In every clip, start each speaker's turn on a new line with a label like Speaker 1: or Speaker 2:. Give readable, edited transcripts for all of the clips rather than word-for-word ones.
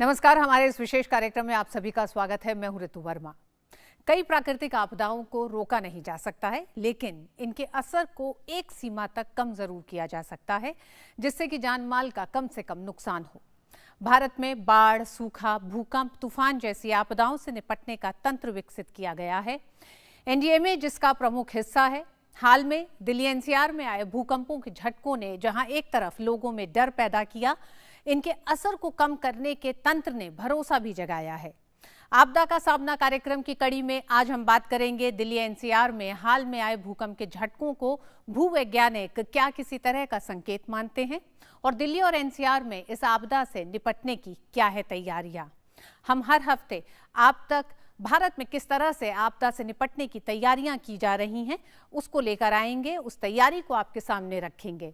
Speaker 1: नमस्कार। हमारे इस विशेष कार्यक्रम में आप सभी का स्वागत है। मैं हूं ऋतु वर्मा। कई प्राकृतिक आपदाओं को रोका नहीं जा सकता है, लेकिन इनके असर को एक सीमा तक कम जरूर किया जा सकता है, जिससे कि जान माल का कम से कम नुकसान हो। भारत में बाढ़, सूखा, भूकंप, तूफान जैसी आपदाओं से निपटने का तंत्र विकसित किया गया है। एनडीएमए जिसका प्रमुख हिस्सा है। हाल में दिल्ली एनसीआर में आए भूकंपों के झटकों ने जहां एक तरफ लोगों में डर पैदा किया, इनके असर को कम करने के तंत्र ने भरोसा भी जगाया है। आपदा का सामना कार्यक्रम की कड़ी में आज हम बात करेंगे दिल्ली एनसीआर में हाल में आए भूकंप के झटकों को भूवैज्ञानिक क्या किसी तरह का संकेत मानते हैं और दिल्ली और एनसीआर में इस आपदा से निपटने की क्या है तैयारियां। हम हर हफ्ते आप तक भारत में किस तरह से आपदा से निपटने की तैयारियां की जा रही हैं उसको लेकर आएंगे, उस तैयारी को आपके सामने रखेंगे।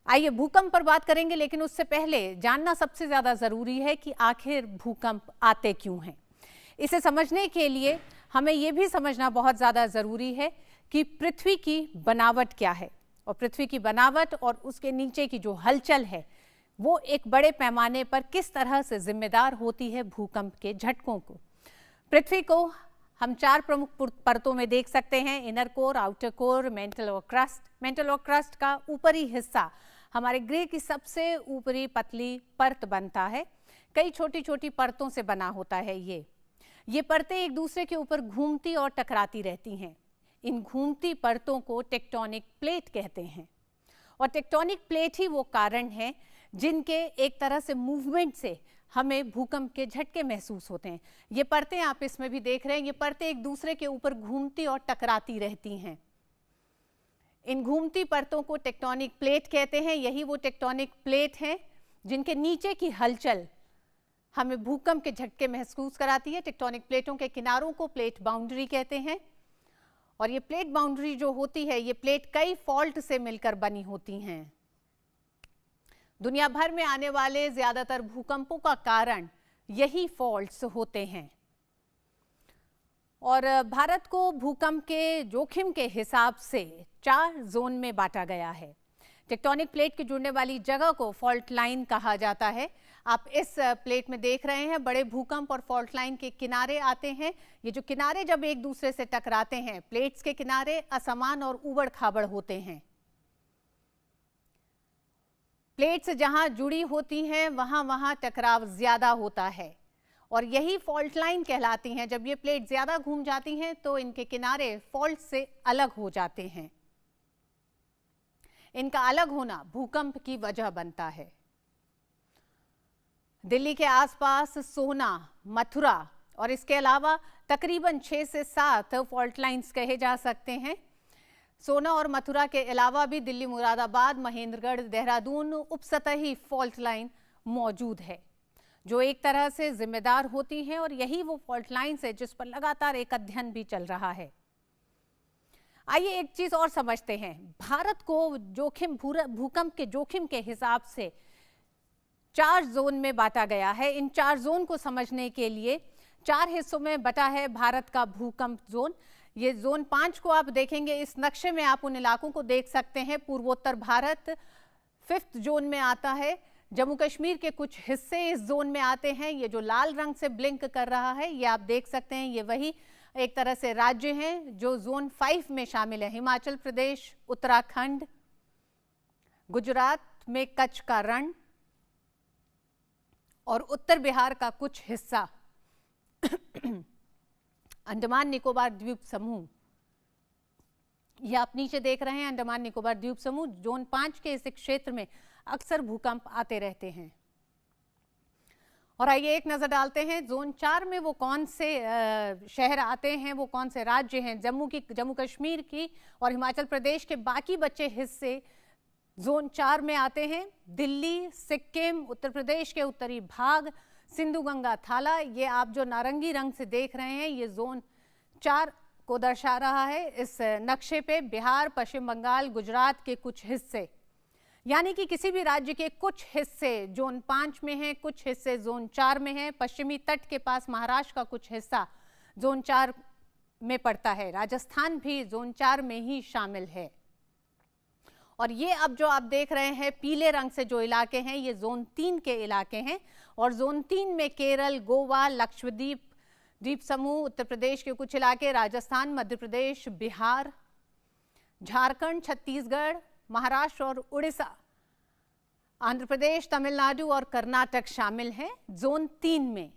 Speaker 1: आइए भूकंप पर बात करेंगे, लेकिन उससे पहले जानना सबसे ज्यादा जरूरी है कि आखिर भूकंप आते क्यों हैं। इसे समझने के लिए हमें यह भी समझना बहुत ज्यादा जरूरी है कि पृथ्वी की बनावट क्या है, और पृथ्वी की बनावट और उसके नीचे की जो हलचल है वो एक बड़े पैमाने पर किस तरह से जिम्मेदार होती है भूकंप के झटकों को। पृथ्वी को हम 4 प्रमुख परतों में देख सकते हैं: inner core, outer core, mental और क्रस्ट। मेंटल और क्रस्ट का ऊपरी हिस्सा हमारे ग्रह की सबसे ऊपरी पतली परत बनता है। कई छोटी छोटी परतों से बना होता है। ये परतें एक दूसरे के ऊपर घूमती और टकराती रहती हैं। इन घूमती परतों को टेक्टोनिक प्लेट कहते हैं, और टेक्टोनिक प्लेट ही वो कारण है जिनके एक तरह से मूवमेंट से हमें भूकंप के झटके महसूस होते हैं। ये परतें आप इसमें भी देख रहे हैं, ये परतें एक दूसरे के ऊपर घूमती और टकराती रहती हैं। इन घूमती परतों को टेक्टोनिक प्लेट कहते हैं। यही वो टेक्टोनिक प्लेट हैं जिनके नीचे की हलचल हमें भूकंप के झटके महसूस कराती है। टेक्टोनिक प्लेटों के किनारों को प्लेट बाउंड्री कहते हैं, और ये प्लेट बाउंड्री जो होती है, ये प्लेट कई फॉल्ट से मिलकर बनी होती हैं। दुनिया भर में आने वाले ज्यादातर भूकंपों का कारण यही फॉल्ट्स होते हैं, और भारत को भूकंप के जोखिम के हिसाब से 4 जोन में बांटा गया है। टेक्टोनिक प्लेट की जुड़ने वाली जगह को फॉल्ट लाइन कहा जाता है। आप इस प्लेट में देख रहे हैं बड़े भूकंप और फॉल्ट लाइन के किनारे आते हैं। ये जो किनारे जब एक दूसरे से टकराते हैं, प्लेट्स के किनारे असमान और उबड़ खाबड़ होते हैं। प्लेट्स जहां जुड़ी होती हैं वहां टकराव ज्यादा होता है, और यही फॉल्ट लाइन कहलाती हैं। जब ये प्लेट ज्यादा घूम जाती हैं तो इनके किनारे फॉल्ट से अलग हो जाते हैं। इनका अलग होना भूकंप की वजह बनता है। दिल्ली के आसपास सोना, मथुरा और इसके अलावा तकरीबन 6 से 7 फॉल्ट लाइन्स कहे जा सकते हैं। सोना और मथुरा के अलावा भी दिल्ली, मुरादाबाद, महेंद्रगढ़, देहरादून उपसतही फॉल्ट लाइन मौजूद है, जो एक तरह से जिम्मेदार होती हैं, और यही वो फॉल्ट लाइन्स है जिस पर लगातार एक अध्ययन भी चल रहा है। आइए एक चीज और समझते हैं। भारत को भूकंप के जोखिम के हिसाब से 4 जोन में बांटा गया है। इन 4 जोन को समझने के लिए 4 हिस्सों में बटा है भारत का भूकंप जोन। ये जोन 5 को आप देखेंगे इस नक्शे में, आप उन इलाकों को देख सकते हैं। पूर्वोत्तर भारत 5th जोन में आता है। जम्मू कश्मीर के कुछ हिस्से इस जोन में आते हैं। ये जो लाल रंग से ब्लिंक कर रहा है, ये आप देख सकते हैं, ये वही एक तरह से राज्य हैं जो जोन 5 में शामिल है। हिमाचल प्रदेश, उत्तराखंड, गुजरात में कच्छ का रण और उत्तर बिहार का कुछ हिस्सा, अंडमान निकोबार द्वीप समूह। यह आप नीचे देख रहे हैं, अंडमान निकोबार द्वीप समूह। जोन 5 के इस क्षेत्र में अक्सर भूकंप आते रहते हैं। और आइए एक नजर डालते हैं जोन 4 में वो कौन से शहर आते हैं, वो कौन से राज्य हैं। जम्मू कश्मीर की और हिमाचल प्रदेश के बाकी बचे हिस्से जोन 4 में आते हैं। दिल्ली, सिक्किम, उत्तर प्रदेश के उत्तरी भाग, सिंधु गंगा थाला, ये आप जो नारंगी रंग से देख रहे हैं, ये जोन 4 को दर्शा रहा है इस नक्शे पे। बिहार, पश्चिम बंगाल, गुजरात के कुछ हिस्से, यानी कि किसी भी राज्य के कुछ हिस्से जोन 5 में हैं, कुछ हिस्से जोन 4 में हैं। पश्चिमी तट के पास महाराष्ट्र का कुछ हिस्सा जोन 4 में पड़ता है। राजस्थान भी जोन 4 में ही शामिल है। और ये अब जो आप देख रहे हैं पीले रंग से जो इलाके हैं ये जोन 3 के इलाके हैं और जोन 3 में केरल, गोवा, लक्षद्वीप, द्वीप समूह, उत्तर प्रदेश के कुछ इलाके, राजस्थान, मध्य प्रदेश, बिहार, झारखंड, छत्तीसगढ़, महाराष्ट्र और उड़ीसा, आंध्र प्रदेश, तमिलनाडु और कर्नाटक शामिल हैं जोन 3 में।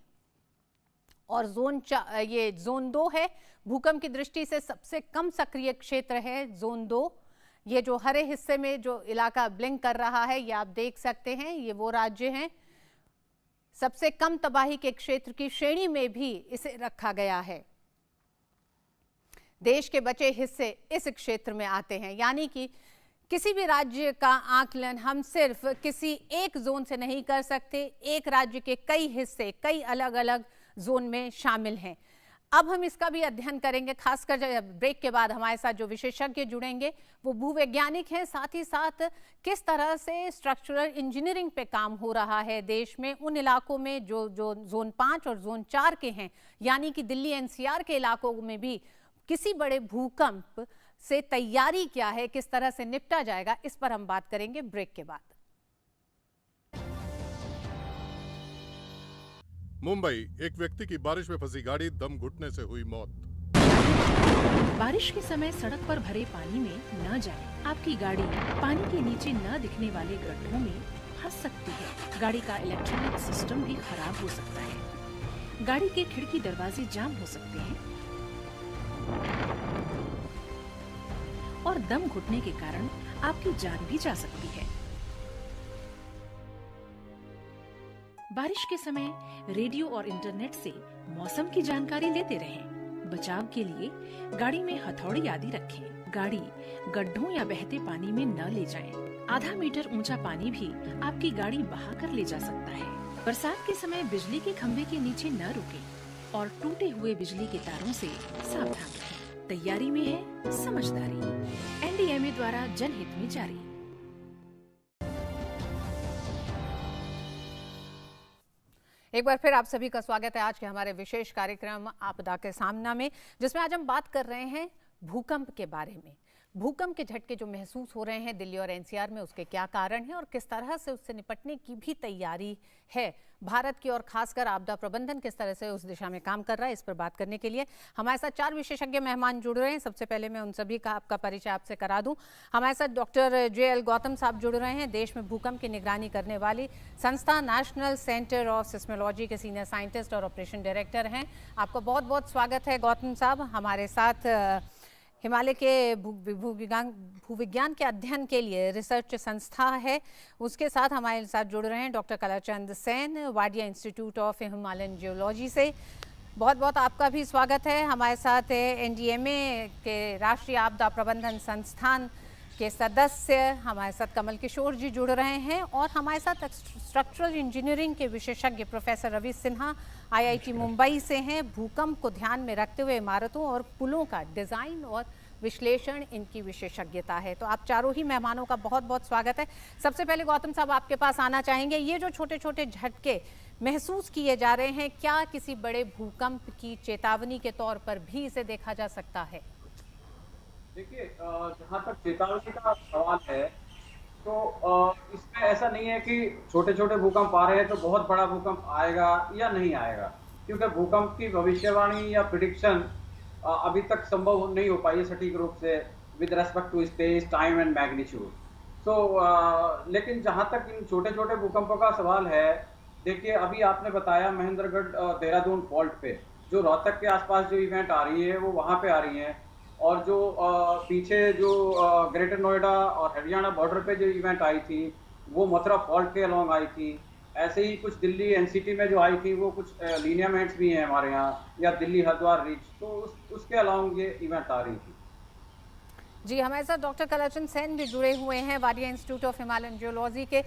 Speaker 1: और ये जोन 2 है, भूकंप की दृष्टि से सबसे कम सक्रिय क्षेत्र है जोन 2। ये जो हरे हिस्से में जो इलाका ब्लिंक कर रहा है ये आप देख सकते हैं, ये वो राज्य हैं। सबसे कम तबाही के क्षेत्र की श्रेणी में भी इसे रखा गया है। देश के बचे हिस्से इस क्षेत्र में आते हैं, यानी कि किसी भी राज्य का आकलन हम सिर्फ किसी एक जोन से नहीं कर सकते, एक राज्य के कई हिस्से कई अलग अलग जोन में शामिल हैं। अब हम इसका भी अध्ययन करेंगे, खासकर जब ब्रेक के बाद हमारे साथ जो विशेषज्ञ जुड़ेंगे वो भूवैज्ञानिक हैं, साथ ही साथ किस तरह से स्ट्रक्चरल इंजीनियरिंग पे काम हो रहा है देश में उन इलाकों में जो जोन 5 और जोन 4 के हैं, यानी कि दिल्ली एनसीआर के इलाकों में भी किसी बड़े भूकंप से तैयारी क्या है, किस तरह से निपटा जाएगा, इस पर हम बात करेंगे ब्रेक के बाद।
Speaker 2: मुंबई, एक व्यक्ति की बारिश में फंसी गाड़ी दम घुटने से हुई मौत।
Speaker 3: बारिश के समय सड़क पर भरे पानी में न जाएं। आपकी गाड़ी पानी के नीचे न दिखने वाले गड्ढों में फंस सकती है। गाड़ी का इलेक्ट्रॉनिक सिस्टम भी खराब हो सकता है। गाड़ी के खिड़की दरवाजे जाम हो सकते हैं और दम घुटने के कारण आपकी जान भी जा सकती है। बारिश के समय रेडियो और इंटरनेट से मौसम की जानकारी लेते रहें। बचाव के लिए गाड़ी में हथौड़ी आदि रखें। गाड़ी गड्ढों या बहते पानी में न ले जाएं। आधा मीटर ऊंचा पानी भी आपकी गाड़ी बहा कर ले जा सकता है। बरसात के समय बिजली के खंभे के नीचे न रुकें और टूटे हुए बिजली के तारों से सावधान रहें। तैयारी में है समझदारी। एनडीएमए द्वारा जनहित में जारी।
Speaker 1: एक बार फिर आप सभी का स्वागत है आज के हमारे विशेष कार्यक्रम आपदा के सामना में, जिसमें आज हम बात कर रहे हैं भूकंप के बारे में। भूकंप के झटके जो महसूस हो रहे हैं दिल्ली और एनसीआर में, उसके क्या कारण हैं और किस तरह से उससे निपटने की भी तैयारी है भारत की, और खासकर आपदा प्रबंधन किस तरह से उस दिशा में काम कर रहा है, इस पर बात करने के लिए हमारे साथ 4 विशेषज्ञ मेहमान जुड़ रहे हैं। सबसे पहले मैं उन सभी का आपका परिचय आपसे करा दूं। हमारे साथ डॉक्टर JL गौतम साहब जुड़ रहे हैं, देश में भूकंप की निगरानी करने वाली संस्था नेशनल सेंटर ऑफ सिस्मोलॉजी के सीनियर साइंटिस्ट और ऑपरेशन डायरेक्टर हैं। आपका बहुत बहुत स्वागत है गौतम साहब। हमारे साथ हिमालय के भूविज्ञान के अध्ययन के लिए रिसर्च संस्था है, उसके साथ हमारे साथ जुड़ रहे हैं doctor Kalachand Sen, Wadia Institute of Himalayan Geology से। बहुत बहुत आपका भी स्वागत है। हमारे साथ एनडीएमए के राष्ट्रीय आपदा प्रबंधन संस्थान के सदस्य हमारे साथ कमल किशोर जी जुड़ रहे हैं, और हमारे साथ स्ट्रक्चरल इंजीनियरिंग के विशेषज्ञ प्रोफेसर रवि सिन्हा IIT मुंबई से हैं। भूकंप को ध्यान में रखते हुए इमारतों और पुलों का डिज़ाइन और विश्लेषण इनकी विशेषज्ञता है। तो आप चारों ही मेहमानों का बहुत बहुत स्वागत है। सबसे पहले गौतम साहब आपके पास आना चाहेंगे, ये जो छोटे छोटे झटके महसूस किए जा रहे हैं, क्या किसी बड़े भूकंप की चेतावनी के तौर पर भी इसे देखा जा सकता है?
Speaker 4: देखिए, जहाँ तक चेतावनी का सवाल है तो इसमें ऐसा नहीं है कि छोटे छोटे भूकंप आ रहे हैं तो बहुत बड़ा भूकंप आएगा या नहीं आएगा, क्योंकि भूकंप की भविष्यवाणी या प्रिडिक्शन अभी तक संभव नहीं हो पाई है सटीक रूप से with respect to space, time and magnitude. तो लेकिन जहाँ तक इन छोटे छोटे भूकंपों का सवाल है, देखिए अभी आपने बताया महेंद्रगढ़ देहरादून फॉल्ट पे जो रोहतक के आसपास जो इवेंट आ रही है वो वहाँ पे आ रही है, और जो पीछे जो ग्रेटर नोएडा और हरियाणा बॉर्डर पे जो इवेंट आई थी वो मथुरा फॉल्ट के अलोंग आई थी। ऐसे ही कुछ दिल्ली एनसीटी में जो आई थी वो कुछ लीनियमेंट्स भी हैं हमारे यहाँ, या दिल्ली हरिद्वार रीच, तो उसके अलोंग ये इवेंट आ रही थी।
Speaker 1: जी, हमारे साथ डॉक्टर कलाचंद सेन भी जुड़े हुए हैं Wadia Institute of Himalayan geology के।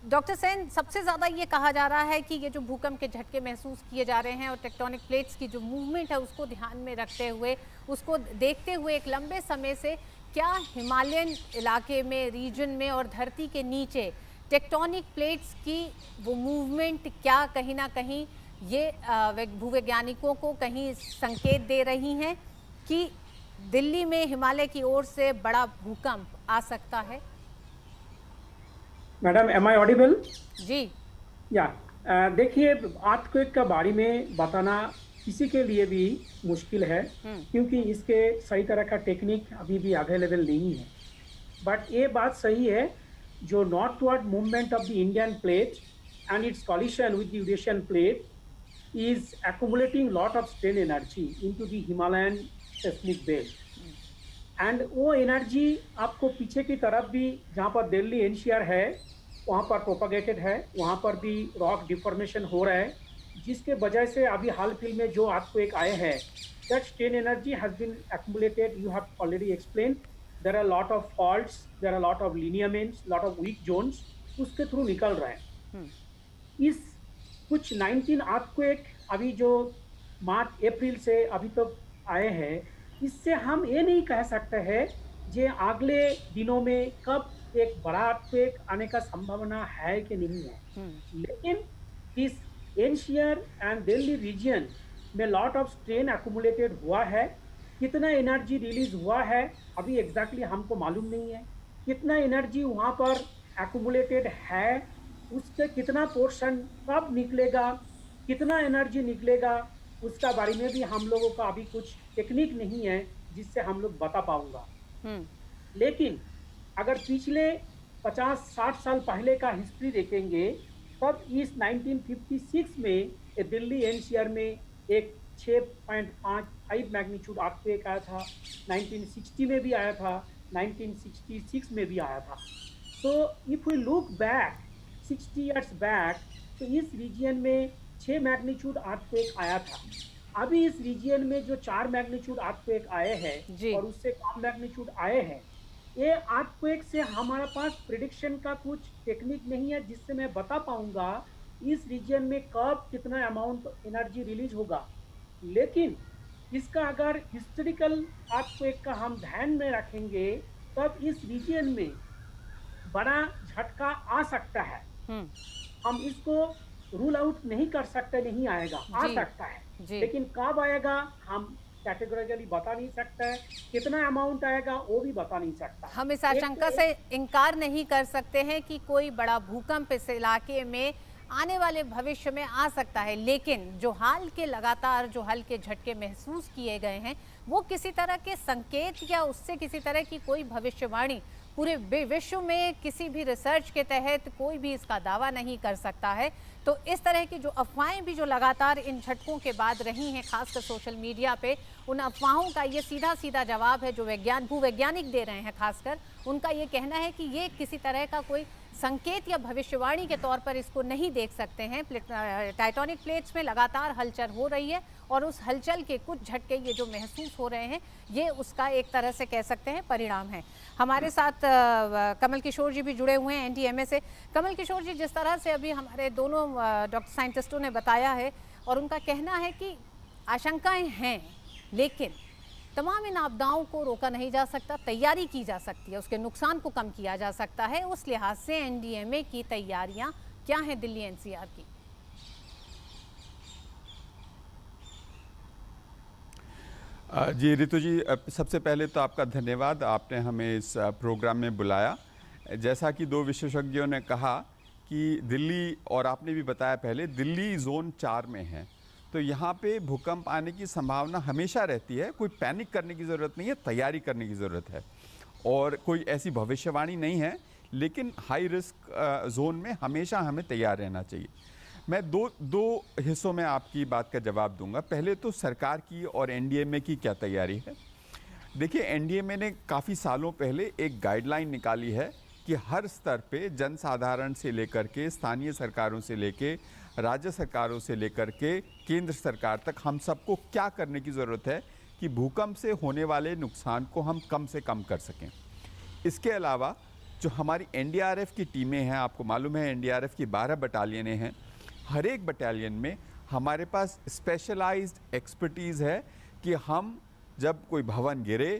Speaker 1: डॉक्टर सेन, सबसे ज़्यादा ये कहा जा रहा है कि ये जो भूकंप के झटके महसूस किए जा रहे हैं और टेक्टोनिक प्लेट्स की जो मूवमेंट है उसको ध्यान में रखते हुए, उसको देखते हुए एक लंबे समय से क्या हिमालयन इलाके में, रीजन में और धरती के नीचे टेक्टोनिक प्लेट्स की वो मूवमेंट क्या कहीं ना कहीं ये भूवैज्ञानिकों को कहीं संकेत दे रही हैं कि दिल्ली में हिमालय की ओर से बड़ा भूकंप आ सकता है?
Speaker 5: Madam, am I audible?
Speaker 1: जी।
Speaker 5: या देखिए, अर्थक्वेक के बारे में बताना किसी के लिए भी मुश्किल है, क्योंकि इसके सही तरह का टेक्निक अभी भी अवेलेबल नहीं है। बट ये बात सही है, जो northward movement of the Indian plate and it's coalition with the Eurasian plate is accumulating lot of strain energy into the Himalayan seismic belt, and वो एनर्जी आपको पीछे की तरफ भी, जहाँ पर दिल्ली एनसीआर है वहाँ पर प्रोपागेटेड है, वहाँ पर भी रॉक डिफॉर्मेशन हो रहा है, जिसके वजह से अभी हाल फिल में जो आपको एक आए हैं, that strain energy has been accumulated. You have already explained there are lot of faults, there are lot of lineaments, lot of weak zones, उसके थ्रू निकल रहे हैं। इस कुछ 19 अर्थक्वेक अभी जो मार्च अप्रैल से अभी तक आए हैं, इससे हम ये नहीं कह सकते हैं जे अगले दिनों में कब एक बड़ा अर्थक्वेक आने का संभावना है कि नहीं है। लेकिन इस एनसीआर एंड दिल्ली रीजन में लॉट ऑफ स्ट्रेन एक्यूमुलेटेड हुआ है। कितना एनर्जी रिलीज हुआ है अभी एग्जैक्टली हमको मालूम नहीं है। कितना एनर्जी वहाँ पर एक्यूमुलेटेड है, उसके कितना पोर्शन कब निकलेगा, कितना एनर्जी निकलेगा, उसका बारे में भी हम लोगों का अभी कुछ टेक्निक नहीं है जिससे हम लोग बता पाऊंगा। लेकिन अगर पिछले 50-60 साल पहले का हिस्ट्री देखेंगे, तब इस 1956 में दिल्ली एनसीआर में एक 6.5 मैग्नीट्यूड अर्थक्वेक आया था, 1960 में भी आया था, 1966 में भी आया था। तो if we look back 60 years back, तो इस रीजन में 6 मैग्नीट्यूड अर्थक्वेक आया था। अभी इस रीजन में जो 4 मैग्नीट्यूड अर्थक्वेक आए हैं और उससे कम मैग्नीट्यूड आए हैं, ये अर्थक्वेक से हमारे पास प्रिडिक्शन का कुछ टेक्निक नहीं है जिससे मैं बता पाऊंगा इस रीजन में कब कितना अमाउंट एनर्जी रिलीज होगा। लेकिन इसका अगर हिस्टोरिकल अर्थक्वेक का हम ध्यान में रखेंगे, तब इस रीजन में बड़ा झटका आ सकता है। हम इसको रूल आउट नहीं कर सकते, नहीं आएगा, आ सकता है, लेकिन कब आएगा हम कैटेगोरिकली बता नहीं सकते हैं। कितना अमाउंट आएगा वो भी बता नहीं सकता।
Speaker 1: हम इस आशंका से इनकार नहीं कर सकते हैं कि कोई बड़ा भूकंप इस इलाके में आने वाले भविष्य में आ सकता है, लेकिन जो हाल के लगातार जो हल्के झटके महसूस किए गए हैं, वो किसी तरह के संकेत या उससे किसी तरह की कोई भविष्यवाणी पूरे विश्व में किसी भी रिसर्च के तहत कोई भी इसका दावा नहीं कर सकता है। तो इस तरह की जो अफवाहें भी जो लगातार इन झटकों के बाद रही हैं, खासकर सोशल मीडिया पे, उन अफवाहों का ये सीधा सीधा जवाब है जो भूवैज्ञानिक दे रहे हैं। खासकर उनका ये कहना है कि ये किसी तरह का कोई संकेत या भविष्यवाणी के तौर पर इसको नहीं देख सकते हैं। टाइटैनिक प्लेट्स में लगातार हलचल हो रही है और उस हलचल के कुछ झटके ये जो महसूस हो रहे हैं, ये उसका एक तरह से कह सकते हैं परिणाम है। हमारे साथ कमल किशोर जी भी जुड़े हुए हैं एनडीएमए से। कमल किशोर जी, जिस तरह से अभी हमारे दोनों डॉक्टर साइंटिस्टों ने बताया है और उनका कहना है कि आशंकाएं हैं, लेकिन तमाम इन आपदाओं को रोका नहीं जा सकता, तैयारी की जा सकती है, उसके नुकसान को कम किया जा सकता है। उस लिहाज से एनडीएमए की तैयारियां क्या हैं दिल्ली एनसीआर की?
Speaker 6: जी रितु जी, सबसे पहले तो आपका धन्यवाद, आपने हमें इस प्रोग्राम में बुलाया। जैसा कि दो विशेषज्ञों ने कहा कि दिल्ली, और आपने भी बताया पहले, दिल्ली जोन 4 में है, तो यहाँ पे भूकंप आने की संभावना हमेशा रहती है। कोई पैनिक करने की ज़रूरत नहीं है, तैयारी करने की ज़रूरत है, और कोई ऐसी भविष्यवाणी नहीं है, लेकिन हाई रिस्क जोन में हमेशा हमें तैयार रहना चाहिए। मैं दो हिस्सों में आपकी बात का जवाब दूंगा। पहले तो सरकार की और एनडीएमए की क्या तैयारी है। देखिए, एनडीएमए ने काफ़ी सालों पहले एक गाइडलाइन निकाली है कि हर स्तर पे, जनसाधारण से लेकर के, स्थानीय सरकारों से लेकर, राज्य सरकारों से लेकर के केंद्र सरकार तक, हम सबको क्या करने की ज़रूरत है कि भूकंप से होने वाले नुकसान को हम कम से कम कर सकें। इसके अलावा जो हमारी एनडीआरएफ की टीमें हैं, आपको मालूम है एनडीआरएफ की 12 बटालियनें हैं। हर एक बटालियन में हमारे पास स्पेशलाइज्ड एक्सपर्टीज़ है कि हम जब कोई भवन गिरे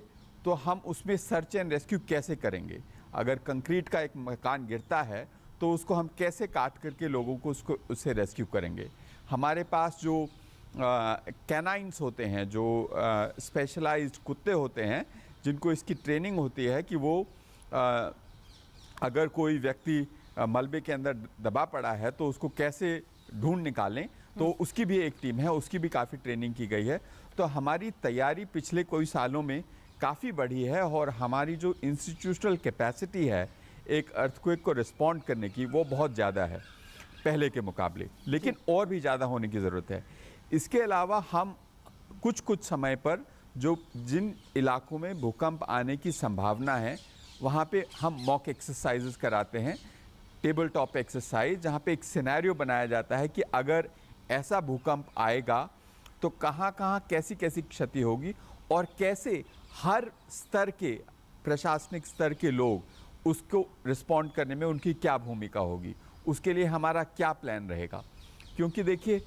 Speaker 6: तो हम उसमें सर्च एंड रेस्क्यू कैसे करेंगे। अगर कंक्रीट का एक मकान गिरता है तो उसको हम कैसे काट करके लोगों को उससे रेस्क्यू करेंगे। हमारे पास जो कैनाइंस होते हैं, जो स्पेशलाइज्ड कुत्ते होते हैं, जिनको इसकी ट्रेनिंग होती है कि वो अगर कोई व्यक्ति मलबे के अंदर दबा पड़ा है तो उसको कैसे ढूंढ निकालें, तो उसकी भी एक टीम है, उसकी भी काफ़ी ट्रेनिंग की गई है। तो हमारी तैयारी पिछले कोई सालों में काफ़ी बढ़ी है और हमारी जो इंस्टीट्यूशनल कैपेसिटी है एक अर्थक्वेक को रिस्पॉन्ड करने की, वो बहुत ज़्यादा है पहले के मुकाबले, लेकिन और भी ज़्यादा होने की ज़रूरत है। इसके अलावा हम कुछ समय पर जो जिन इलाकों में भूकंप आने की संभावना है वहाँ पे हम मॉक एक्सरसाइजेस कराते हैं, टेबल टॉप एक्सरसाइज, जहाँ पे एक सिनेरियो बनाया जाता है कि अगर ऐसा भूकंप आएगा तो कहाँ कहाँ कैसी कैसी क्षति होगी और कैसे हर स्तर के प्रशासनिक स्तर के लोग उसको रिस्पॉन्ड करने में उनकी क्या भूमिका होगी, उसके लिए हमारा क्या प्लान रहेगा। क्योंकि देखिए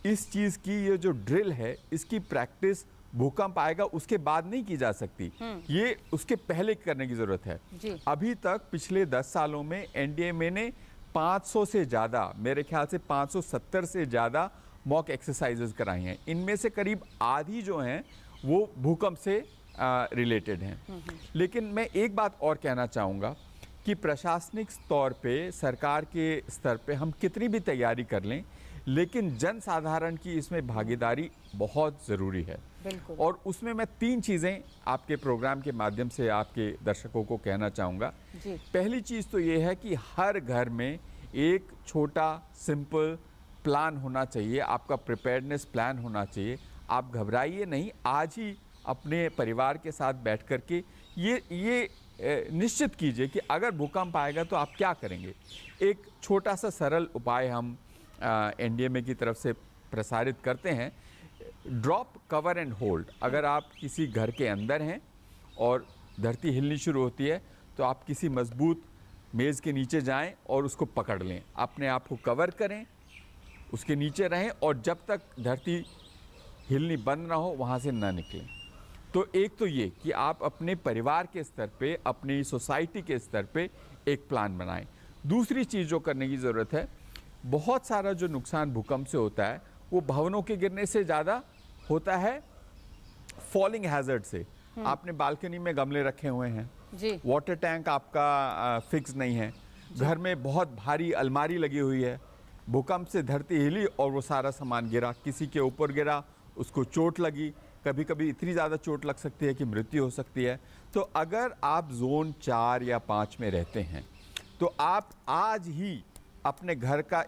Speaker 6: इस चीज़ की ये जो ड्रिल है इसकी प्रैक्टिस भूकंप आएगा उसके बाद नहीं की जा सकती, ये उसके पहले करने की ज़रूरत है। अभी तक पिछले 10 सालों में एनडीएमए ने 500 से ज़्यादा, मेरे ख्याल से 570 से ज़्यादा मॉक एक्सरसाइजेज कराई हैं। इनमें से करीब आधी जो हैं वो भूकंप से रिलेटेड हैं। लेकिन मैं एक बात और कहना चाहूँगा कि प्रशासनिक तौर पे, सरकार के स्तर पे हम कितनी भी तैयारी कर लें, लेकिन जन साधारण की इसमें भागीदारी बहुत ज़रूरी है। और उसमें मैं 3 चीज़ें आपके प्रोग्राम के माध्यम से आपके दर्शकों को कहना चाहूँगा। पहली चीज़ तो ये है कि हर घर में एक छोटा सिंपल प्लान होना चाहिए, आपका प्रिपेयर्डनेस प्लान होना चाहिए। आप घबराइए नहीं, आज ही अपने परिवार के साथ बैठ कर के ये निश्चित कीजिए कि अगर भूकंप आएगा तो आप क्या करेंगे। एक छोटा सा सरल उपाय हम एनडीएमए की तरफ से प्रसारित करते हैं, ड्रॉप कवर एंड होल्ड। अगर आप किसी घर के अंदर हैं और धरती हिलनी शुरू होती है तो आप किसी मजबूत मेज़ के नीचे जाएं और उसको पकड़ लें, अपने आप को कवर करें, उसके नीचे रहें और जब तक धरती हिलनी बंद ना हो वहाँ से ना निकलें। तो एक तो ये कि आप अपने परिवार के स्तर पे, अपनी सोसाइटी के स्तर पे एक प्लान बनाएं। दूसरी चीज़ जो करने की ज़रूरत है, बहुत सारा जो नुकसान भूकंप से होता है वो भवनों के गिरने से ज़्यादा होता है फॉलिंग हैजर्ड से। आपने बालकनी में गमले रखे हुए हैं, वाटर टैंक आपका फिक्स नहीं है, घर में बहुत भारी अलमारी लगी हुई है, भूकंप से धरती हिली और वो सारा सामान गिरा, किसी के ऊपर गिरा, उसको चोट लगी, कभी कभी इतनी ज़्यादा चोट लग सकती है कि मृत्यु हो सकती है। तो अगर आप जोन 4 या 5 में रहते हैं तो आप आज ही अपने घर का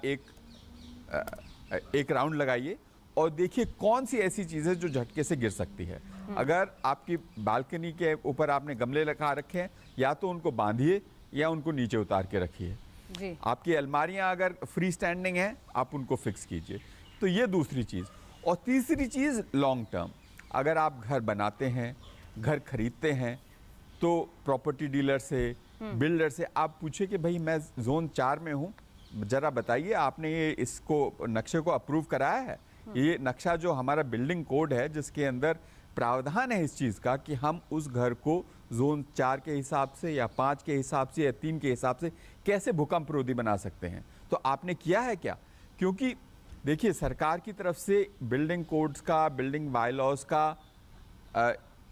Speaker 6: एक राउंड लगाइए और देखिए कौन सी ऐसी चीज़ है जो झटके से गिर सकती है। अगर आपकी बालकनी के ऊपर आपने गमले लगा रखे हैं, या तो उनको बांधिए या उनको नीचे उतार के रखिए। आपकी अलमारियां अगर फ्री स्टैंडिंग हैं आप उनको फिक्स कीजिए। तो ये दूसरी चीज़। और तीसरी चीज़ लॉन्ग टर्म, अगर आप घर बनाते हैं, घर खरीदते हैं, तो प्रॉपर्टी डीलर से, बिल्डर से आप पूछिए कि भाई मैं जोन 4 में हूँ, ज़रा बताइए आपने ये इसको नक्शे को अप्रूव कराया है। ये नक्शा जो हमारा बिल्डिंग कोड है जिसके अंदर प्रावधान है इस चीज़ का कि हम उस घर को जोन 4 के हिसाब से या 5 के हिसाब से या 3 के हिसाब से कैसे भूकंप रोधी बना सकते हैं। तो आपने किया है क्या? क्योंकि देखिए सरकार की तरफ से बिल्डिंग कोड्स का, बिल्डिंग बायलॉज का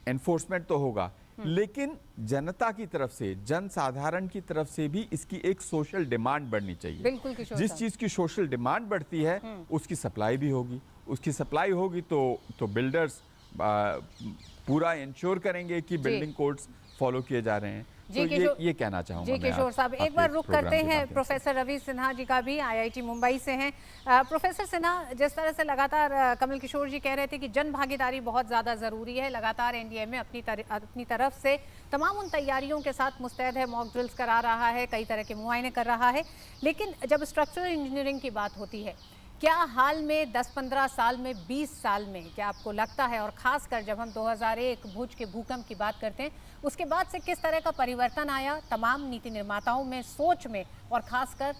Speaker 6: एनफोर्समेंट तो होगा, लेकिन जनता की तरफ से, जन साधारण की तरफ से भी इसकी एक सोशल डिमांड बढ़नी चाहिए।
Speaker 1: बिल्कुल किशोर
Speaker 6: जिस
Speaker 1: साहब।
Speaker 6: चीज़ की सोशल डिमांड बढ़ती है उसकी सप्लाई भी होगी, उसकी सप्लाई होगी तो बिल्डर्स पूरा इंश्योर करेंगे कि बिल्डिंग कोड्स फॉलो किए जा रहे हैं। तो ये कहना चाहूँगा
Speaker 1: जी किशोर साहब, एक बार रुक करते हैं प्रोफेसर रवि सिन्हा जी का भी, आईआईटी मुंबई से हैं। प्रोफेसर सिन्हा, जिस तरह से लगातार कमल किशोर जी कह रहे थे कि जन भागीदारी बहुत ज़्यादा ज़रूरी है, लगातार एनडीएमए अपनी तरफ से तमाम उन तैयारियों के साथ मुस्तैद है, मॉक ड्रिल्स करा रहा है, कई तरह के मुआयने कर रहा है, लेकिन जब स्ट्रक्चरल इंजीनियरिंग की बात होती है, क्या हाल में 10-15 साल में, 20 साल में, क्या आपको लगता है, और ख़ासकर जब हम 2001 भुज के भूकंप की बात करते हैं, उसके बाद से किस तरह का परिवर्तन आया तमाम नीति निर्माताओं में, सोच में, और ख़ासकर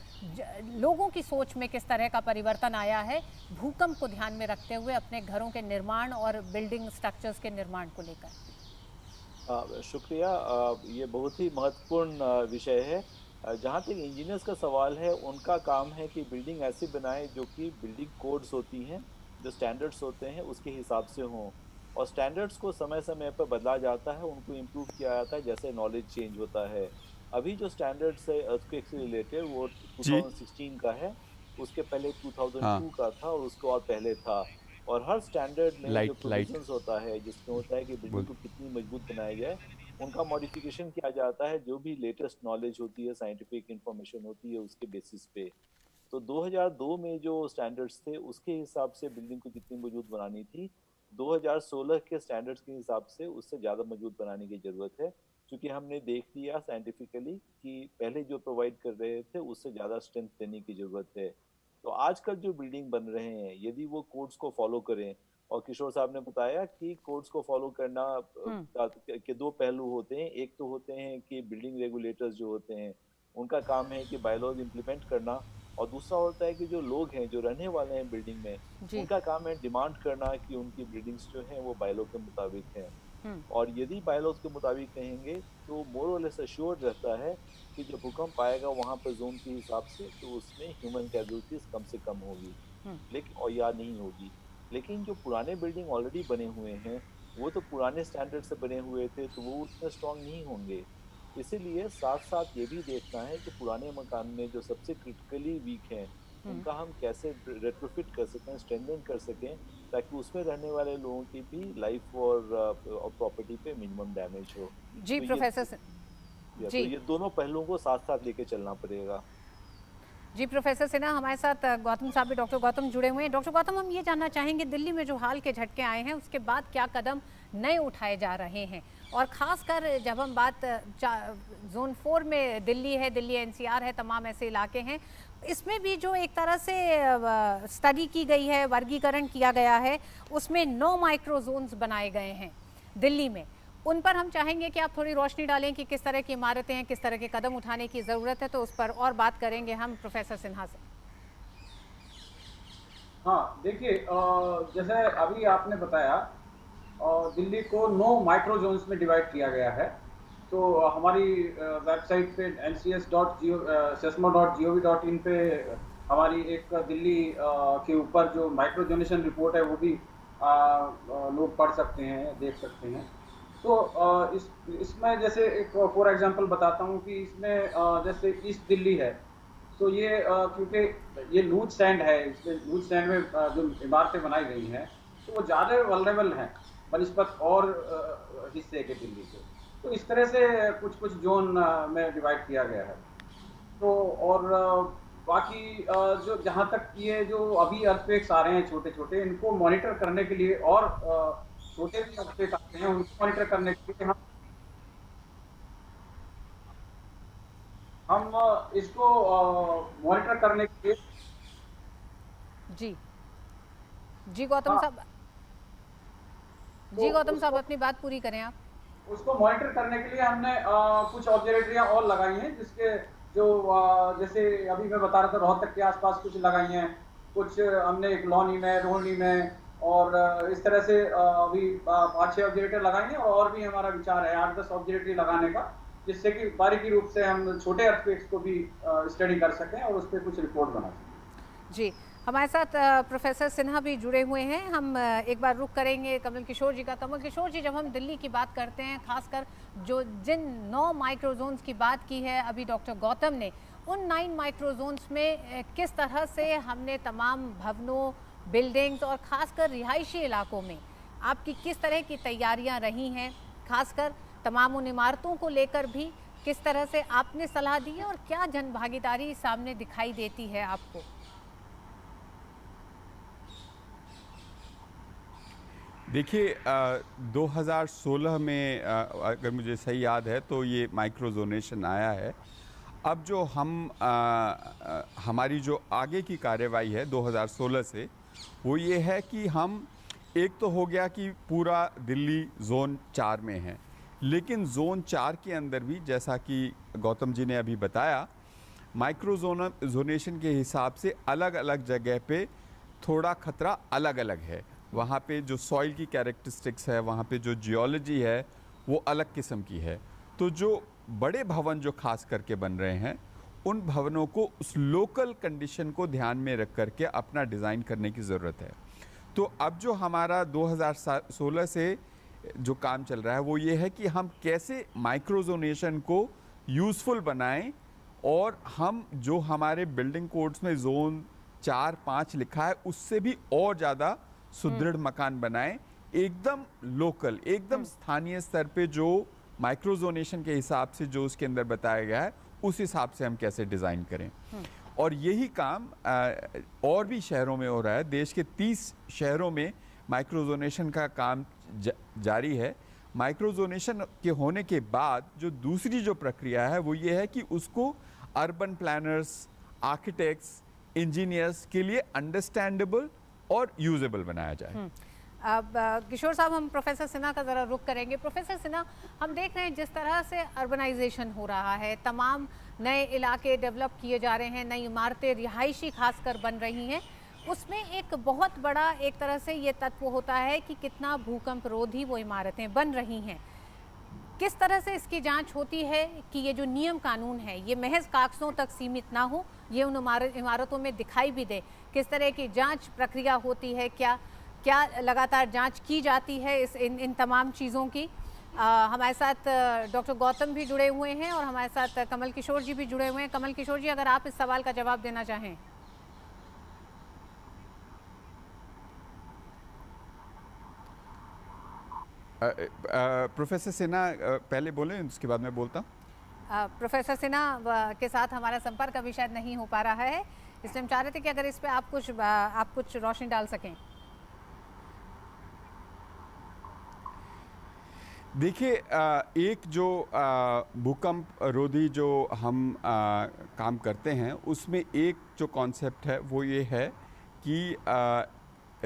Speaker 1: लोगों की सोच में किस तरह का परिवर्तन आया है भूकंप को ध्यान में रखते हुए अपने घरों के निर्माण और बिल्डिंग स्ट्रक्चर्स के निर्माण को लेकर?
Speaker 7: शुक्रिया। ये बहुत ही महत्वपूर्ण विषय है। जहाँ तक इंजीनियर्स का सवाल है, उनका काम है कि बिल्डिंग ऐसी बनाए जो कि बिल्डिंग कोड्स होती हैं, जो स्टैंडर्ड्स होते हैं उसके हिसाब से हों। और स्टैंडर्ड्स को समय समय पर बदला जाता है, उनको इम्प्रूव किया जाता है जैसे नॉलेज चेंज होता है। अभी जो स्टैंडर्ड्स है अर्थक्वेक से रिलेटेड वो
Speaker 6: जी
Speaker 7: 2016 का है, उसके पहले 2002
Speaker 6: हाँ
Speaker 7: का था और उसके और पहले था। और हर स्टैंडर्ड में जो
Speaker 6: लाइट लाइट
Speaker 7: प्रोविजंस होता है जिसमें होता है कि बिल्डिंग
Speaker 6: बोल
Speaker 7: को कितनी मजबूत बनाया जाए, उनका मॉडिफिकेशन किया जाता है जो भी लेटेस्ट नॉलेज होती है, साइंटिफिक इंफॉर्मेशन होती है उसके बेसिस पे। तो 2002 में जो स्टैंडर्ड्स थे उसके हिसाब से बिल्डिंग को जितनी मजबूत बनानी थी, 2016 के स्टैंडर्ड्स के हिसाब से उससे ज़्यादा मजबूत बनाने की ज़रूरत है, क्योंकि हमने देख लिया साइंटिफिकली कि पहले जो प्रोवाइड कर रहे थे उससे ज़्यादा स्ट्रेंथ देने की ज़रूरत है। तो आजकल जो बिल्डिंग बन रहे हैं यदि वो कोड्स को फॉलो करें, और किशोर साहब ने बताया कि कोड्स को फॉलो करना के दो पहलू होते हैं। एक तो होते हैं कि बिल्डिंग रेगुलेटर्स जो होते हैं उनका काम है कि बायलॉज इम्प्लीमेंट करना, और दूसरा होता है कि जो लोग हैं जो रहने वाले हैं बिल्डिंग में,
Speaker 1: जी।
Speaker 7: उनका काम है डिमांड करना कि उनकी बिल्डिंग्स जो हैं वो बायलॉ के मुताबिक हैं।
Speaker 1: हम्म।
Speaker 7: और यदि बायलॉज के मुताबिक रहेंगे तो मोर और लेस अश्योर्ड रहता है कि जब भूकंप आएगा वहां पर जोन के हिसाब से तो उसमें ह्यूमन कैजुअलिटीज कम से कम होगी,
Speaker 1: हम्म।
Speaker 7: लेकिन और या नहीं होगी। लेकिन जो पुराने बिल्डिंग ऑलरेडी बने हुए हैं वो तो पुराने स्टैंडर्ड से बने हुए थे तो वो उतने स्ट्रांग नहीं होंगे। इसीलिए साथ साथ ये भी देखना है कि पुराने मकान में जो सबसे क्रिटिकली वीक हैं
Speaker 1: हम्म।
Speaker 7: उनका हम कैसे रेट्रोफिट कर सकें, स्ट्रेंथन कर सकें, ताकि उसमें रहने वाले लोगों की भी लाइफ और प्रॉपर्टी पे मिनिमम डैमेज हो।
Speaker 1: जी
Speaker 7: तो
Speaker 1: प्रोफेसर
Speaker 7: तो
Speaker 1: जी
Speaker 7: ये दोनों पहलुओं को साथ साथ लेके चलना पड़ेगा।
Speaker 1: जी प्रोफेसर सिन्हा हमारे साथ गौतम साहब भी, डॉक्टर गौतम जुड़े हुए हैं। डॉक्टर गौतम, हम ये जानना चाहेंगे दिल्ली में जो हाल के झटके आए हैं उसके बाद क्या कदम नए उठाए जा रहे हैं, और ख़ासकर जब हम बात जोन 4 में दिल्ली है, दिल्ली एनसीआर है, तमाम ऐसे इलाके हैं, इसमें भी जो एक तरह से स्टडी की गई है, वर्गीकरण किया गया है, उसमें 9 माइक्रो जोन्स बनाए गए हैं दिल्ली में। उन पर हम चाहेंगे कि आप थोड़ी रोशनी डालें कि किस तरह की इमारतें हैं, किस तरह के कदम उठाने की ज़रूरत है, तो उस पर और बात करेंगे हम प्रोफेसर सिन्हा से।
Speaker 4: हाँ, देखिए, जैसे अभी आपने बताया, दिल्ली को 9 माइक्रो जोन्स में डिवाइड किया गया है। तो हमारी वेबसाइट पे sesmo.gov.in पे हमारी एक दिल्ली के ऊपर जो माइक्रो जोनेशन रिपोर्ट है वो भी लोग पढ़ सकते हैं, देख सकते हैं। तो इसमें जैसे एक फॉर एग्जांपल बताता हूँ कि इसमें जैसे ईस्ट दिल्ली है, तो ये क्योंकि ये लूज सैंड है, इसमें लूज सैंड में जो इमारतें बनाई गई हैं तो वो ज़्यादा वल्नरेबल हैं बनिस्बत और हिस्से के दिल्ली के। तो इस तरह से कुछ कुछ जोन में डिवाइड किया गया है। तो और बाकी जो जहाँ तक ये जो अभी अर्थक्वेक्स आ रहे हैं छोटे छोटे, इनको मॉनिटर करने के लिए, और छोटे भी अर्थक्वेक आते हैं उनको मॉनिटर करने के लिए हम इसको मॉनिटर करने के लिए
Speaker 1: जी जी गौतम
Speaker 4: हाँ।
Speaker 1: साहब,
Speaker 4: तो
Speaker 1: जी गौतम साहब
Speaker 4: उसको
Speaker 1: अपनी बात पूरी करें आप।
Speaker 4: उसको मॉनिटर करने के लिए हमने कुछ ऑब्जर्वेटरियां और लगाई हैं, जिसके जो जैसे अभी मैं बता रहा था रोहतक के आसपास कुछ लगाई हैं, कुछ हमने एक लौनी में, रोहनी में, और इस तरह से अभी 5-6 ऑब्जर्वेटर लगाए हैं, और भी हमारा विचार है 8-10 ऑब्जर्वेटरी लगाने का, जिससे कि बारीकी रूप से हम छोटे अर्थक्वेक्स को भी स्टडी कर सकें और उस पर कुछ रिपोर्ट बना सकें।
Speaker 1: जी, हमारे साथ प्रोफेसर सिन्हा भी जुड़े हुए हैं। हम एक बार रुक करेंगे कमल किशोर जी का। कमल किशोर जी, जब हम दिल्ली की बात करते हैं, खासकर जो जिन 9 माइक्रोजोन्स की बात की है अभी डॉक्टर गौतम ने, उन 9 माइक्रोजोन्स में किस तरह से हमने तमाम भवनों, बिल्डिंग्स और खासकर रिहायशी इलाकों में आपकी किस तरह की तैयारियां रही हैं, खासकर तमाम उन इमारतों को लेकर भी किस तरह से आपने सलाह दी है, और क्या जन भागीदारी सामने दिखाई देती है आपको?
Speaker 6: देखिए 2016 में अगर मुझे सही याद है तो ये माइक्रो जोनेशन आया है। अब जो हमारी जो आगे की कार्रवाई है 2016 से, वो ये है कि हम, एक तो हो गया कि पूरा दिल्ली जोन 4 में है, लेकिन जोन 4 के अंदर भी जैसा कि गौतम जी ने अभी बताया, माइक्रो जोनेशन के हिसाब से अलग अलग जगह पे थोड़ा खतरा अलग अलग है। वहाँ पे जो सॉइल की कैरेक्टरिस्टिक्स है, वहाँ पे जो जियोलॉजी है वो अलग किस्म की है। तो जो बड़े भवन जो खास करके बन रहे हैं, उन भवनों को उस लोकल कंडीशन को ध्यान में रख करके अपना डिज़ाइन करने की ज़रूरत है। तो अब जो हमारा 2016 से जो काम चल रहा है वो ये है कि हम कैसे माइक्रोजोनेशन को यूज़फुल बनाएं और हम जो हमारे बिल्डिंग कोड्स में जोन 4-5 लिखा है उससे भी और ज़्यादा सुदृढ़ मकान बनाएं, एकदम लोकल, एकदम स्थानीय स्तर पे जो माइक्रोजोनेशन के हिसाब से जो उसके अंदर बताया गया है उस हिसाब से हम कैसे डिज़ाइन करें। और यही काम और भी शहरों में हो रहा है। देश के 30 शहरों में माइक्रोजोनेशन का काम जारी है। माइक्रोजोनेशन के होने के बाद जो दूसरी जो प्रक्रिया है वो ये है कि उसको अर्बन प्लानर्स, आर्किटेक्ट्स, इंजीनियर्स के लिए अंडरस्टैंडेबल और यूजेबल बनाया जाए।
Speaker 1: अब किशोर साहब, हम प्रोफेसर सिन्हा का ज़रा रुख करेंगे। प्रोफेसर सिन्हा, हम देख रहे हैं जिस तरह से अर्बनाइजेशन हो रहा है, तमाम नए इलाके डेवलप किए जा रहे हैं, नई इमारतें रिहायशी खासकर बन रही हैं, उसमें एक बहुत बड़ा एक तरह से ये तत्व होता है कि कितना भूकंप रोधी वो इमारतें बन रही हैं। किस तरह से इसकी जांच होती है कि ये जो नियम कानून है ये महज कागज़ों तक सीमित ना हो, ये उन इमारतों में दिखाई भी दे? किस तरह की जांच प्रक्रिया होती है? क्या लगातार जांच की जाती है इन तमाम चीज़ों की? हमारे साथ डॉक्टर गौतम भी जुड़े हुए हैं और हमारे साथ कमल किशोर जी भी जुड़े हुए हैं। कमल किशोर जी, अगर आप इस सवाल का जवाब देना चाहें।
Speaker 6: प्रोफेसर सिन्हा पहले बोलें, उसके बाद मैं बोलता हूँ।
Speaker 1: प्रोफेसर सिन्हा के साथ हमारा संपर्क अभी शायद नहीं हो पा रहा है, इसलिए हम चाह रहे थे कि अगर इस पे आप कुछ रोशनी डाल सकें।
Speaker 6: देखिए, एक जो भूकंप रोधी जो हम काम करते हैं उसमें एक जो कॉन्सेप्ट है वो ये है कि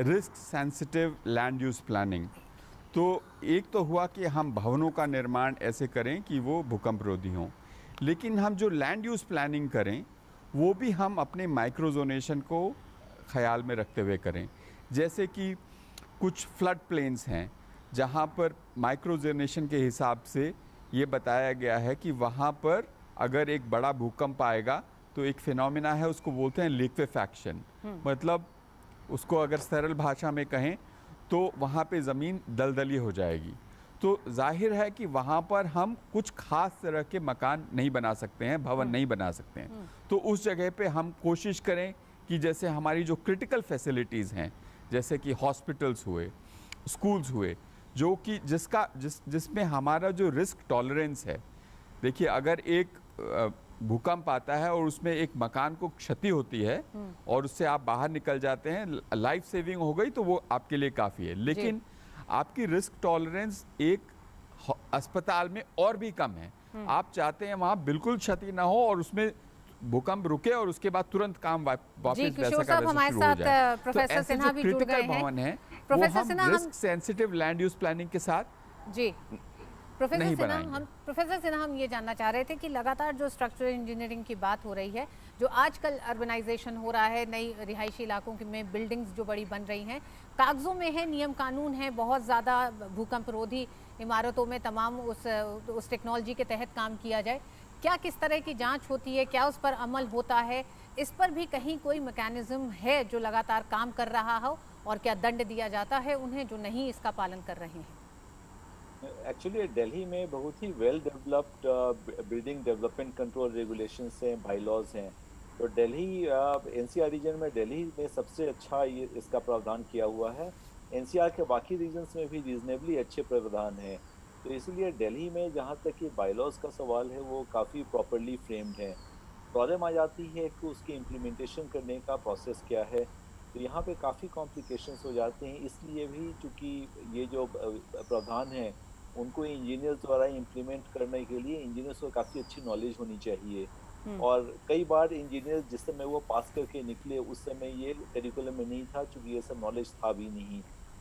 Speaker 6: risk sensitive land use planning. तो एक तो हुआ कि हम भवनों का निर्माण ऐसे करें कि वो भूकंप रोधी हों, लेकिन हम जो लैंड यूज़ प्लानिंग करें वो भी हम अपने माइक्रोजोनेशन को ख्याल में रखते हुए करें। जैसे कि कुछ फ्लड प्लेन्स हैं जहाँ पर माइक्रोजोनेशन के हिसाब से ये बताया गया है कि वहाँ पर अगर एक बड़ा भूकंप आएगा तो एक फिनोमिना है, उसको बोलते हैं लिक्विफैक्शन। मतलब उसको अगर सरल भाषा में कहें तो वहाँ पे ज़मीन दलदली हो जाएगी। तो जाहिर है कि वहाँ पर हम कुछ खास तरह के मकान नहीं बना सकते हैं, भवन नहीं बना सकते हैं। तो उस जगह पे हम कोशिश करें कि जैसे हमारी जो क्रिटिकल फैसिलिटीज़ हैं, जैसे कि हॉस्पिटल्स हुए, स्कूल्स हुए, जो कि जिसमें हमारा जो रिस्क टॉलरेंस है, देखिए अगर एक भूकंप आता है और उसमें एक मकान को क्षति होती है और उससे आप बाहर निकल जाते हैं, लाइफ सेविंग हो गई तो वो आपके लिए काफ़ी है। लेकिन आपकी रिस्क टॉलरेंस एक अस्पताल में और भी कम है। आप चाहते हैं वहाँ बिल्कुल क्षति ना हो और उसमें भूकंप रुके और उसके बाद तुरंत काम वापस वैसा का वैसा शुरू हो जाए।
Speaker 1: प्रोफेसर सिन्हा भी जुड़ गए हैं।
Speaker 6: भवन है
Speaker 1: प्रोफेसर
Speaker 6: वो
Speaker 1: सिन्हा,
Speaker 6: हम risk sensitive land use planning के साथ
Speaker 1: जी
Speaker 6: नहीं
Speaker 1: प्रोफेसर सिन्हा, हम ये जानना चाह रहे थे कि लगातार जो स्ट्रक्चरल इंजीनियरिंग की बात हो रही है, जो आजकल अर्बनाइजेशन हो रहा है, नई रिहायशी इलाकों में बिल्डिंग्स जो बड़ी बन रही हैं, कागज़ों में है, नियम कानून है, बहुत ज़्यादा भूकंप रोधी इमारतों में तमाम उस टेक्नोलॉजी के तहत काम किया जाए। क्या किस तरह की जांच होती है, क्या उस पर अमल होता है? इस पर भी कहीं कोई मैकेनिज्म है जो लगातार काम कर रहा हो, और क्या दंड दिया जाता है उन्हें जो नहीं इसका पालन कर रहे हैं?
Speaker 7: एक्चुअली दिल्ली में बहुत ही well developed building development control regulations हैं, बाईलॉज हैं। तो दिल्ली एनसीआर रीजन में दिल्ली में सबसे अच्छा ये इसका प्रावधान किया हुआ है। एनसीआर के बाकी रीजन्स में भी रीजनेबली अच्छे प्रावधान हैं। तो इसलिए दिल्ली में जहाँ तक ये बाईलॉज का सवाल है वो काफ़ी प्रॉपरली फ्रेम्ड है। प्रॉब्लम आ जाती है कि उसकी इम्प्लीमेंटेशन करने का प्रोसेस क्या है, तो यहाँ पे काफ़ी कॉम्प्लिकेशंस हो जाते हैं। इसलिए भी चूँकि ये जो प्रावधान है उनको इंजीनियर्स द्वारा इम्प्लीमेंट करने के लिए इंजीनियर्स को काफ़ी अच्छी नॉलेज होनी चाहिए। और कई बार इंजीनियर्स जिस समय वो पास करके निकले उस समय ये करिकुलम में नहीं था, चूँकि ये सब नॉलेज था भी नहीं।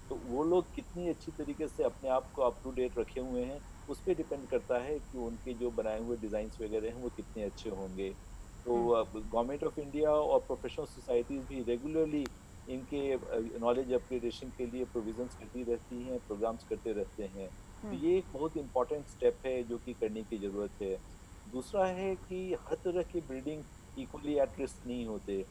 Speaker 7: तो वो लोग कितनी अच्छी तरीके से अपने आप को अप टू डेट रखे हुए हैं उस पर डिपेंड करता है कि उनके जो बनाए हुए डिज़ाइंस वगैरह हैं वो कितने अच्छे होंगे। तो गवर्नमेंट ऑफ इंडिया और प्रोफेशनल सोसाइटीज़ भी रेगुलरली इनके नॉलेज अपग्रेडेशन के लिए प्रोविजंस करती रहती हैं, प्रोग्राम्स करते रहते हैं। तो ये एक बहुत इंपॉर्टेंट स्टेप है जो कि करने की ज़रूरत है। दूसरा है कि हर तरह की बिल्डिंग इक्वली एट रिस्क नहीं होते।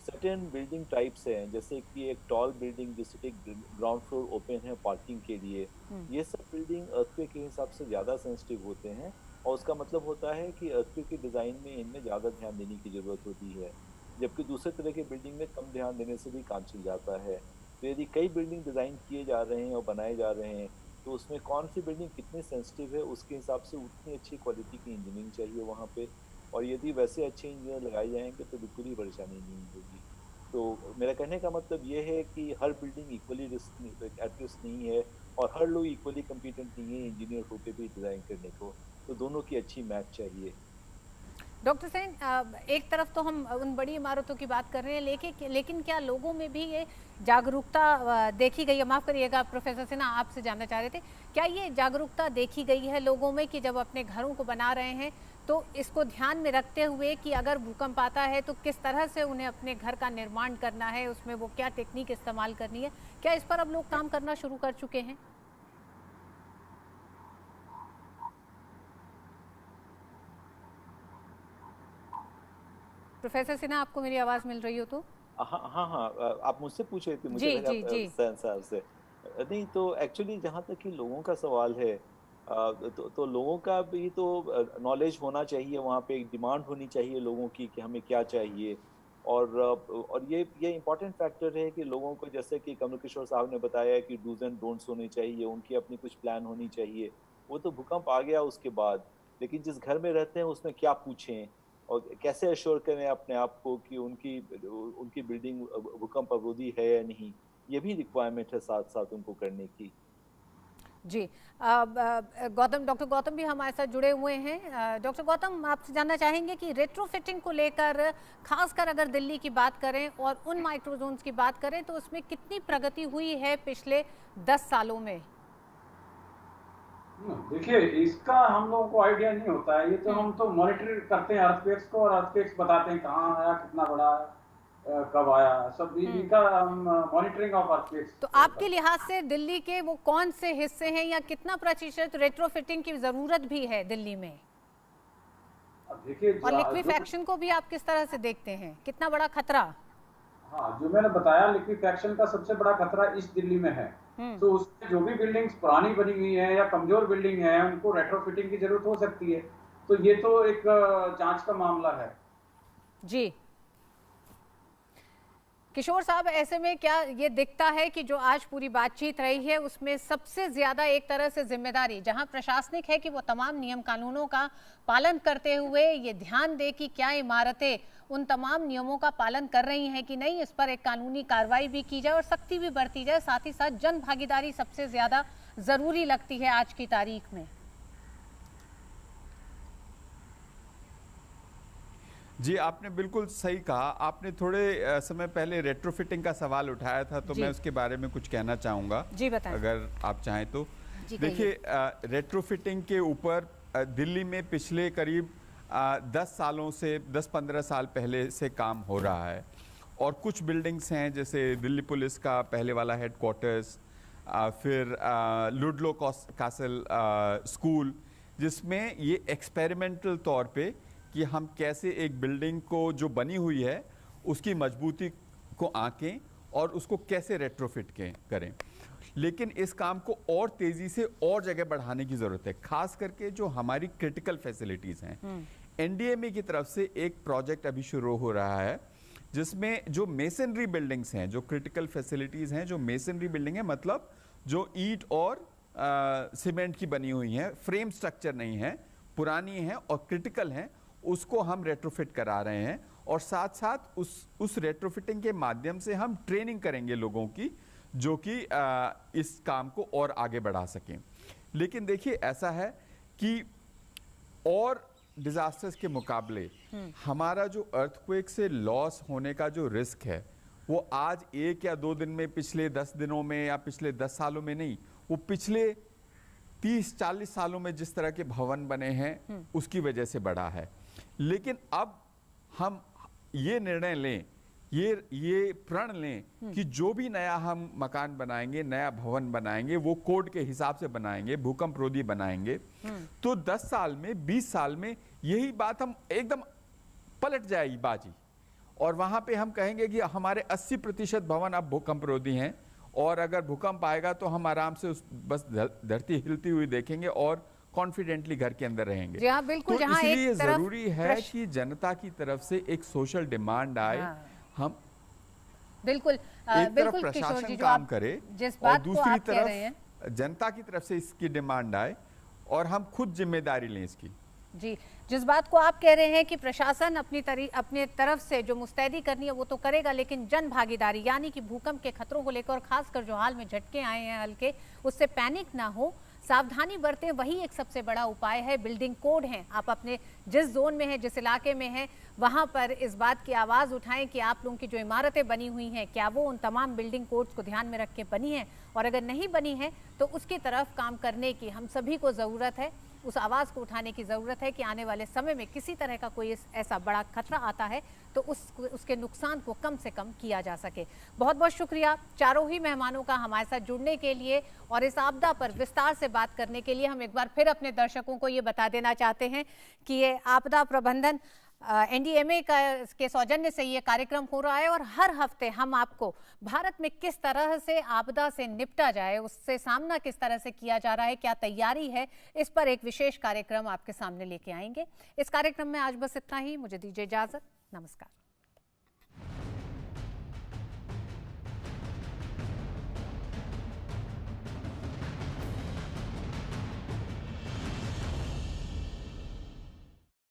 Speaker 7: सर्टेन बिल्डिंग टाइप्स हैं, जैसे कि एक टॉल बिल्डिंग जिससे एक ग्राउंड फ्लोर ओपन है पार्किंग के लिए, ये सब बिल्डिंग अर्थक्वेक के हिसाब से ज़्यादा सेंसिटिव होते हैं, और उसका मतलब होता है कि अर्थक्वेक के डिज़ाइन में इनमें ज़्यादा ध्यान देने की ज़रूरत होती है, जबकि दूसरे तरह के बिल्डिंग में कम ध्यान देने से भी काम चल जाता है। तो यदि कई बिल्डिंग डिज़ाइन किए जा रहे हैं और बनाए जा रहे हैं, तो उसमें कौन सी बिल्डिंग कितनी सेंसिटिव है उसके हिसाब से उतनी अच्छी क्वालिटी की इंजीनियरिंग चाहिए वहाँ पे, और यदि वैसे अच्छे इंजीनियर लगाए जाएंगे तो बिल्कुल ही परेशानी नहीं होगी। तो मेरा कहने का मतलब ये है कि हर बिल्डिंग इक्वली एट रिस्क नहीं है, और हर लोग इक्वली कम्पिटेंट नहीं है इंजीनियर होकर भी डिज़ाइन करने को, तो दोनों की अच्छी मैच चाहिए।
Speaker 1: डॉक्टर सेन, एक तरफ तो हम उन बड़ी इमारतों की बात कर रहे हैं, लेकिन क्या लोगों में भी ये जागरूकता देखी गई है? माफ़ करिएगा प्रोफेसर सिन्हा, आपसे जानना चाह रहे थे, क्या ये जागरूकता देखी गई है लोगों में कि जब अपने घरों को बना रहे हैं तो इसको ध्यान में रखते हुए कि अगर भूकंप आता है तो किस तरह से उन्हें अपने घर का निर्माण करना है, उसमें वो क्या टेक्निक इस्तेमाल करनी है, क्या इस पर अब लोग काम करना शुरू कर चुके हैं? प्रोफेसर सिन्हा, आपको मेरी आवाज़ मिल रही हो तो?
Speaker 7: हाँ हाँ हाँ, आप मुझसे पूछ रहे थे, मुझे
Speaker 1: जी
Speaker 7: लगा
Speaker 1: जी जी।
Speaker 7: साहब से। नहीं, तो एक्चुअली जहाँ तक कि लोगों का सवाल है, तो लोगों का भी तो नॉलेज होना चाहिए, वहाँ पे एक डिमांड होनी चाहिए लोगों की कि हमें क्या चाहिए, और ये इम्पोर्टेंट फैक्टर है कि लोगों को, जैसे कि कमल किशोर साहब ने बताया कि डूज एंड डोंट्स होने चाहिए, उनकी अपनी कुछ प्लान होनी चाहिए। वो तो भूकंप आ गया उसके बाद, लेकिन जिस घर में रहते हैं उसमें क्या पूछें और कैसे अश्योर करें अपने आप को कि उनकी बिल्डिंग भूकंप अवरोधी है या नहीं, ये भी रिक्वायरमेंट है साथ साथ उनको करने की।
Speaker 1: जी, डॉक्टर गौतम भी हमारे साथ जुड़े हुए हैं। डॉक्टर गौतम, आपसे जानना चाहेंगे कि रेट्रोफिटिंग को लेकर, खासकर अगर दिल्ली की बात करें और उन माइक्रोजोन्स की बात करें, तो उसमें कितनी प्रगति हुई है पिछले 10 सालों में?
Speaker 4: देखिए, इसका हम लोगों को आइडिया नहीं होता है, ये तो हम तो मॉनिटर करते हैं अर्थक्वेक्स को, और अर्थक्वेक्स बताते हैं कहाँ आया, कितना बड़ा आया, कब आया, सब इनका हम मॉनिटरिंग ऑफ अर्थक्वेक्स।
Speaker 1: तो आपके लिहाज से दिल्ली के वो कौन से हिस्से हैं या कितना प्रतिशत रेट्रोफिटिंग की जरूरत भी है दिल्ली में?
Speaker 4: अब देखिए,
Speaker 1: और लिक्विफैक्शन को भी आप किस तरह से देखते हैं, कितना बड़ा खतरा?
Speaker 4: हाँ, जो मैंने बताया, लिक्विफैक्शन का सबसे बड़ा खतरा इस दिल्ली में है। तो उसमें जो भी बिल्डिंग्स पुरानी बनी हुई है या कमजोर बिल्डिंग है, उनको रेट्रोफिटिंग की जरूरत हो सकती है। तो ये तो एक जांच का मामला है।
Speaker 1: जी किशोर साहब, ऐसे में क्या ये दिखता है कि जो आज पूरी बातचीत रही है उसमें सबसे ज्यादा एक तरह से जिम्मेदारी जहां प्रशासनिक है कि वो तमाम नियम कानूनों का पालन करते हुए ये ध्यान दे कि क्या इमारतें उन तमाम नियमों का पालन कर रही हैं कि नहीं, इस पर एक कानूनी कार्रवाई भी की जाए और सख्ती भी बढ़ती जाए, साथ ही साथ जन भागीदारी सबसे ज्यादा जरूरी लगती है आज की तारीख में।
Speaker 6: जी, आपने बिल्कुल सही कहा। आपने थोड़े समय पहले रेट्रोफिटिंग का सवाल उठाया था, तो मैं उसके बारे में कुछ कहना चाहूँगा।
Speaker 1: जी बताएं।
Speaker 6: अगर आप चाहें तो। देखिए, रेट्रोफिटिंग के ऊपर दिल्ली में पिछले करीब 10 सालों से 10-15 साल पहले से काम हो रहा है, और कुछ बिल्डिंग्स हैं जैसे दिल्ली पुलिस का पहले वाला हेडक्वार्टर्स, फिर लुडलो कासल स्कूल, जिसमें ये एक्सपेरिमेंटल तौर पे कि हम कैसे एक बिल्डिंग को जो बनी हुई है उसकी मजबूती को आंकें और उसको कैसे रेट्रोफिट करें। लेकिन इस काम को और तेज़ी से और जगह बढ़ाने की ज़रूरत है, खास करके जो हमारी क्रिटिकल फैसिलिटीज़ हैं। एनडीएमए की तरफ से एक प्रोजेक्ट अभी शुरू हो रहा है जिसमें जो मेसनरी बिल्डिंग्स हैं, जो क्रिटिकल फैसिलिटीज़ हैं, जो मेसनरी बिल्डिंग है, मतलब जो ईंट और सीमेंट की बनी हुई हैं, फ्रेम स्ट्रक्चर नहीं है, पुरानी हैं और क्रिटिकल हैं, उसको हम रेट्रोफिट करा रहे हैं। और साथ साथ उस रेट्रोफिटिंग के माध्यम से हम ट्रेनिंग करेंगे लोगों की, जो कि इस काम को और आगे बढ़ा सकें। लेकिन देखिए, ऐसा है कि और डिजास्टर्स के मुकाबले हमारा जो अर्थक्वेक से लॉस होने का जो रिस्क है, वो आज 1 या 2 दिन में, पिछले 10 दिनों में या पिछले 10 सालों में नहीं, वो पिछले 30-40 सालों में जिस तरह के भवन बने हैं उसकी वजह से बढ़ा है। लेकिन अब हम ये निर्णय लें, ये प्रण लें कि जो भी नया हम मकान बनाएंगे, नया भवन बनाएंगे, वो कोड के हिसाब से बनाएंगे, भूकंप रोधी बनाएंगे, तो 10 साल में, 20 साल में यही बात हम एकदम पलट जाएगी बाजी, और वहाँ पे हम कहेंगे कि हमारे 80% भवन अब भूकंपरोधी हैं, और अगर भूकंप आएगा तो हम आराम से बस धरती हिलती हुई देखेंगे और कॉन्फिडेंटली घर के अंदर रहेंगे।
Speaker 1: जी हाँ, बिल्कुल।
Speaker 6: तो
Speaker 1: जहाँ
Speaker 6: इसलिए
Speaker 1: एक तरफ
Speaker 6: जरूरी है कि जनता की तरफ से एक सोशल डिमांड आए।
Speaker 1: हाँ।
Speaker 6: हम
Speaker 1: बिल्कुल
Speaker 6: एक तरफ
Speaker 1: बिल्कुल किशोर
Speaker 6: प्रशासन
Speaker 1: जी, जो
Speaker 6: काम
Speaker 1: आप
Speaker 6: करे
Speaker 1: जिस
Speaker 6: और
Speaker 1: बात को
Speaker 6: दूसरी
Speaker 1: आप कह रहे हैं,
Speaker 6: तरफ जनता की तरफ से इसकी डिमांड आए और हम खुद जिम्मेदारी लें इसकी।
Speaker 1: जी, जिस बात को आप कह रहे हैं कि प्रशासन अपनी तरफ से जो मुस्तैदी करनी है वो तो करेगा, लेकिन जन भागीदारी यानी कि भूकंप के खतरों को लेकर, और खासकर जो हाल में झटके आए हैं हल्के, उससे पैनिक ना हो, सावधानी बरतें, वही एक सबसे बड़ा उपाय है। बिल्डिंग कोड हैं, आप अपने जिस जोन में हैं, जिस इलाके में हैं, वहाँ पर इस बात की आवाज़ उठाएं कि आप लोगों की जो इमारतें बनी हुई हैं क्या वो उन तमाम बिल्डिंग कोड्स को ध्यान में रख के बनी हैं, और अगर नहीं बनी है तो उसकी तरफ काम करने की हम सभी को ज़रूरत है। उस आवाज़ को उठाने की ज़रूरत है कि आने वाले समय में किसी तरह का कोई ऐसा बड़ा खतरा आता है तो उसके नुकसान को कम से कम किया जा सके। बहुत बहुत शुक्रिया चारों ही मेहमानों का हमारे साथ जुड़ने के लिए और इस आपदा पर विस्तार से बात करने के लिए। हम एक बार फिर अपने दर्शकों को ये बता देना चाहते हैं कि ये आपदा प्रबंधन NDMA के सौजन्य से ये कार्यक्रम हो रहा है, और हर हफ्ते हम आपको भारत में किस तरह से आपदा से निपटा जाए, उससे सामना किस तरह से किया जा रहा है, क्या तैयारी है, इस पर एक विशेष कार्यक्रम आपके सामने लेके आएंगे। इस कार्यक्रम में आज बस इतना ही। मुझे दीजिए इजाजत। नमस्कार।